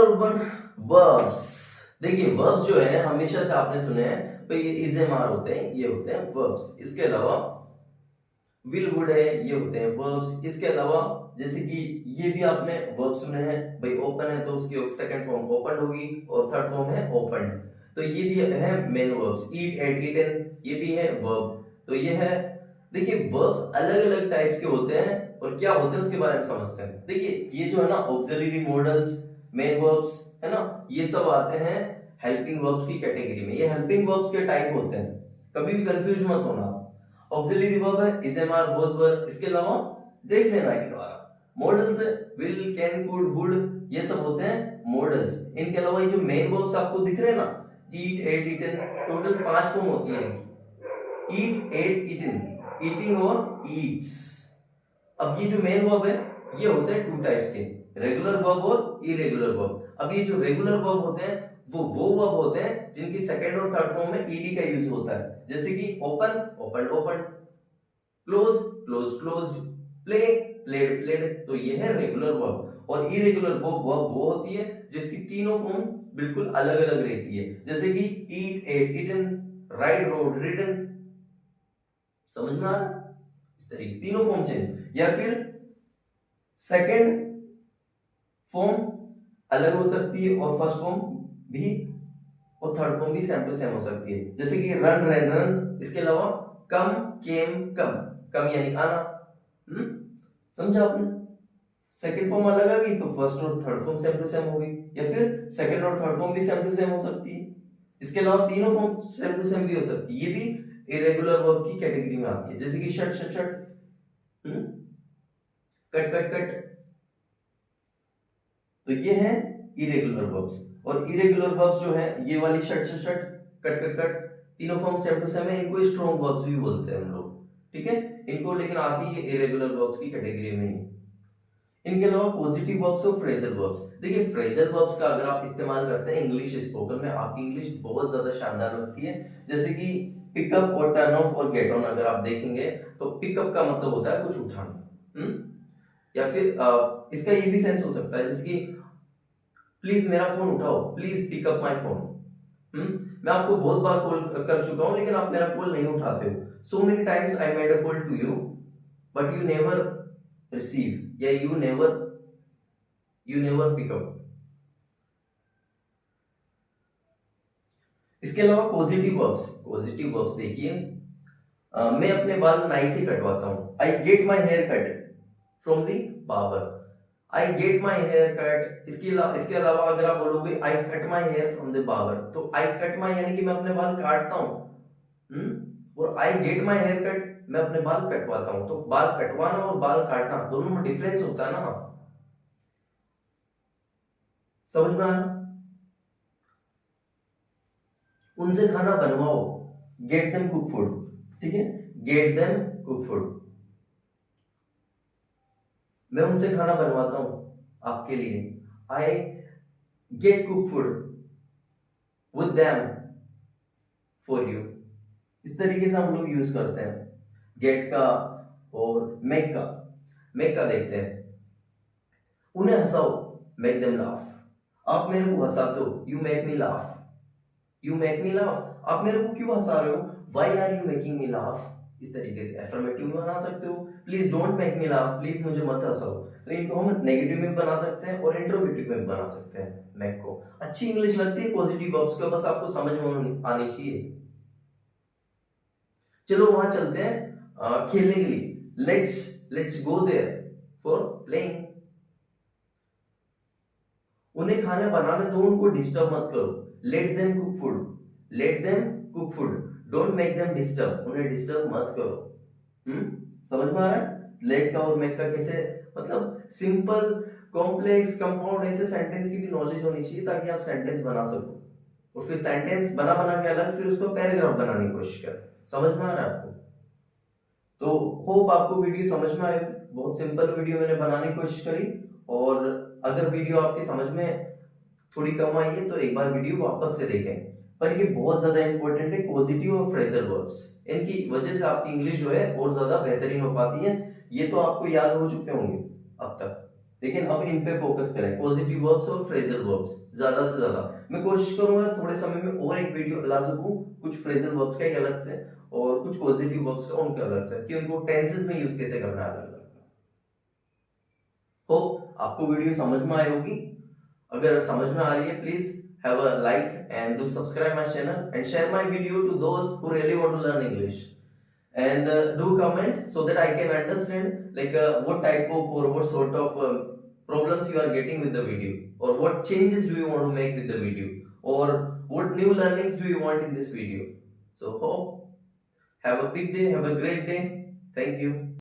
और one verbs. देखिए verbs जो है हमेशा से आपने सुने हैं तो ये इज एम आर होते हैं, ये होते हैं वर्ब्स। इसके अलावा विल वुड है, ये होते हैं वर्ब्स। इसके अलावा जैसे कि ये भी आपने वर्ब सुने हैं भाई, ओपन है तो उसकी सेकंड फॉर्म ओपन होगी और थर्ड फॉर्म है ओपन। तो ये भी है मेन वर्ब्स। ईट, एट, ईटन, ये भी है वर्ब। तो ये है। देखिए वर्ब्स अलग अलग टाइप्स के होते हैं और क्या होते हैं उसके बारे में समझते हैं। देखिए ये जो है ना ऑक्सिलरी मॉडल्स, मेन वर्ब्स है ना, ये सब आते हैं हेल्पिंग वर्ब्स की कैटेगरी में। ये हेल्पिंग वर्ब्स के टाइप होते हैं, कभी भी कंफ्यूज मत होना। ऑक्सिलरी वर्ब है is am are was were. इसके अलावा देख लेना एक बार मॉडल्स है विल, कैन, कुड, वुड, ये सब होते हैं मॉडल्स। इनके अलावा ये जो मेन वर्ब्स आपको दिख रहे हैं ना, ईट, एट, ईटन, टोटल 5 फॉर्म होती है। ईट, एट, ईटन, ईटिंग और ईट्स। अब ये जो मेन वर्ब है ये होते हैं 2 टाइप्स के, रेगुलर वर्ब और इरेगुलर वर्ब। अब ये जो रेगुलर वर्ब होते हैं वो वर्ब होते हैं जिनकी सेकंड और थर्ड फॉर्म में ईडी का यूज होता है। जैसे कि open, open, open, close, close, closed, play, played, played. तो ये है रेगुलर वर्ब। और इरेगुलर वर्ब वो होती है जिसकी तीनों फॉर्म बिल्कुल अलग अलग रहती है। जैसे कि eat, ate, eaten, ride, rode, ridden. समझ में आ रहा है? इस तरीके से तीनों फॉर्म चेंज, या फिर सेकंड फॉर्म अलग हो सकती है और फर्स्ट फॉर्म भी और थर्ड फॉर्म भी सेम टू सेम हो सकती है। जैसे कि रन, रन, रन। इसके अलावा कम, केम, कम। कम यानी आना। समझा आपने? सेकंड फॉर्म अलग आ गई तो फर्स्ट और third form same to same हो गई, या फिर सेकंड और थर्ड फॉर्म भी सेम टू सेम हो सकती है। इसके अलावा तीनों फॉर्म सेम टू सेम भी हो सकती है। ये भी इरेगुलर वर्ब की कैटेगरी में आती है। जैसे कि shut, shut, shut, cut, cut, cut. तो ये है इरेगुलर वर्ब्स। और इरेगुलर वर्ब्स जो है ये वाली shut, shut, shut, cut, cut, cut, तीनों फॉर्म सेम टू सेम है। इनको स्ट्रॉन्ग वर्ब्स भी बोलते हैं हम लोग, ठीक है। इनको लेकिन आती है इरेगुलर वर्ब्स की कैटेगरी में ही। इनके अलावा पॉजिटिव वर्ब्स और फ्रेजल वर्ब्स। देखिए फ्रेजल वर्ब्स का अगर आप इस्तेमाल करते हैं इंग्लिश स्पोकन में, आपकी इंग्लिश बहुत ज्यादा शानदार लगती है। जैसे कि पिकअप और टर्न ऑफ और गेट ऑन अगर आप देखेंगे तो पिकअप का मतलब होता है कुछ उठाना, या फिर इसका ये भी सेंस हो सकता है जैसे कि प्लीज मेरा फोन उठाओ, please pick up my phone. मैं आपको बहुत बार कॉल कर चुका हूं लेकिन आप मेरा कॉल नहीं उठाते हो। So many times I made a call to you but you never receive, या यू नेवर पिक अप। इसके अलावा पॉजिटिव वर्ब्स। पॉजिटिव वर्ब्स देखिए, मैं अपने बाल नाई से कटवाता हूं। I get my hair cut from the barber. I get my hair cut. इसके अलावा अगर आप बोलोगे I cut my hair from the barber, तो आई कट माई यानी कि मैं अपने बाल काटता हूं, और I get my hair cut मैं अपने बाल कटवाता हूं। तो बाल कटवाना और बाल काटना दोनों में डिफरेंस होता है ना, समझ में आया? उनसे खाना बनवाओ, गेट देम कुक फूड, ठीक है, गेट देम कुक फूड। मैं उनसे खाना बनवाता हूं आपके लिए, I get cook food with them for you. इस तरीके से हम लोग यूज करते हैं गेट का और मेक का। मेक का देखते हैं, उन्हें हंसाओ, मेक देम लाफ। आप मेरे को हंसाते हो, you make me laugh. You make me laugh, आप मेरे को क्यों हंसा रहे हो, why are you making me laugh. इस तरीके से एफर्मेटिव में बना सकते हो, please don't make me laugh, please मुझे मत हंसाओ। तो इनको हम नेगेटिव में बना सकते हैं और इंट्रोगेटिव में बना सकते हैं मेक को। अच्छी इंग्लिश लगती है पॉजिटिव वर्ब्स का, बस आपको समझ में आनी चाहिए। चलो वहां चलते हैं खेलने के लिए। Let's go there for playing. उन्हें खाना बनाने दो, उनको डिस्टर्ब मत करो। Let them cook food, let them cook food, don't make them disturb, उन्हें डिस्टर्ब मत करो। समझ में आ रहा है? लेट का और मेक का कैसे, मतलब सिंपल, कॉम्प्लेक्स, कंपाउंड, ऐसे सेंटेंस की भी नॉलेज होनी चाहिए ताकि आप सेंटेंस बना सको। और फिर सेंटेंस बना बना के अलग फिर उसको पैराग्राफ बनाने की कोशिश कर। समझ में आ रहा है आपको? तो होप आपको वीडियो समझ में आएगी। बहुत सिंपल वीडियो मैंने बनाने की कोशिश करी, और अगर वीडियो आपके समझ में थोड़ी कम आई है तो एक बार वीडियो वापस से देखें। पर ये बहुत ज्यादा इंपॉर्टेंट है, पॉजिटिव और फ्रेजल वर्ब्स। इनकी वजह से आपकी इंग्लिश जो है और ज्यादा बेहतरीन हो पाती है। ये तो आपको याद हो चुके होंगे अब तक। लेकिन अब इन पे फोकस करें, पॉजिटिव वर्ब्स और फ्रेजल वर्ब्स ज्यादा से ज्यादा। मैं कोशिश करूंगा थोड़े समय में और एक वीडियो ला सकूं, कुछ फ्रेजल वर्ब्स का एक अलग से और कुछ पॉजिटिव वर्ब्स का उनके अलग से, कि उनको टेंसेस में यूज कैसे करना है अलग अलग। होप आपको वीडियो समझ में आई होगी। अगर समझ में आ रही है, please have a like and do subscribe my channel and share my video to दोस्त who really want to learn English, and do comment so that I can understand like what type of or what sort of problems you are getting with the video, or what changes do you want to make with the video, or what new learnings do you want in this video. So hope have a big day, have a great day. Thank you.